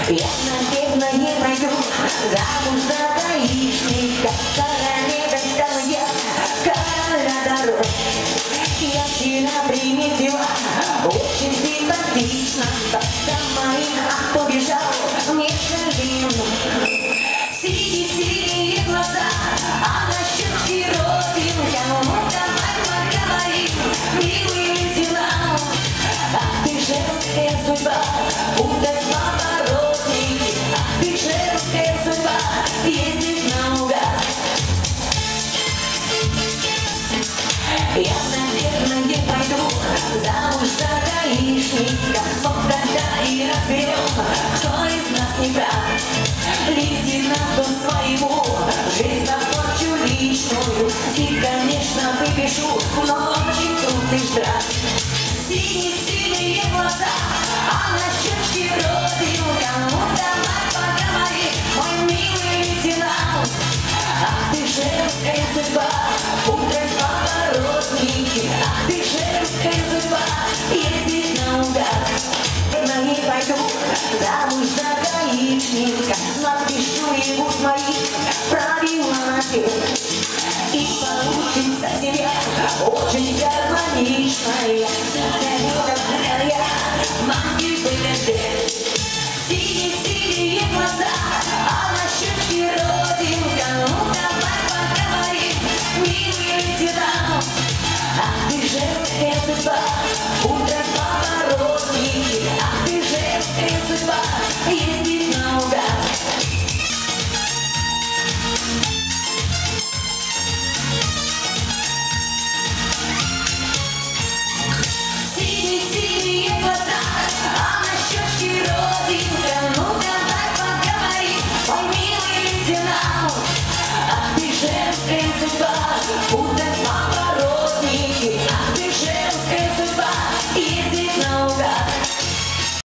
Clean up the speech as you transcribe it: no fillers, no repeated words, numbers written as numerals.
Я, наверное, не пойду замуж за гаишника. Королевой стану я, короля дорог. Я вчера приметила, очень симпатично. Тогда моих побежал несколько минут. Синие глаза, а на щеке родинка. Ну давай поговорим, милый лейтенант. Ах ты женская судьба, путать поворотники. Ах ты женская судьба, ездить наугад. Я, наверное, не пойду замуж за гаишника. Вот тогда и разберем, кто из нас не прав. Лейтенанту своему жизнь попорчу личную. И, конечно, выпишу, но очень трудный штраф. Синие глаза, а на щечке родинка. Ну давай поговорим, мой милый лейтенант. Ах ты женская судьба, путать поворотники. Ах ты женская судьба, ездить наугад. Я не пойду замуж за гаишника. Напишу ему свои правила наперед. И получится семья очень гармоничная. Я мамки выглядит. Синие глаза, а на щечке родинка. Ну давай поговорим, милый лейтенант. Ах ты женская судьба, путать поворотники. Ах ты женская судьба, ездить наугад. Синие глаза, а на щечке родинка. Ну давай поговорим, мой милый лейтенант. Ах ты женская судьба, путать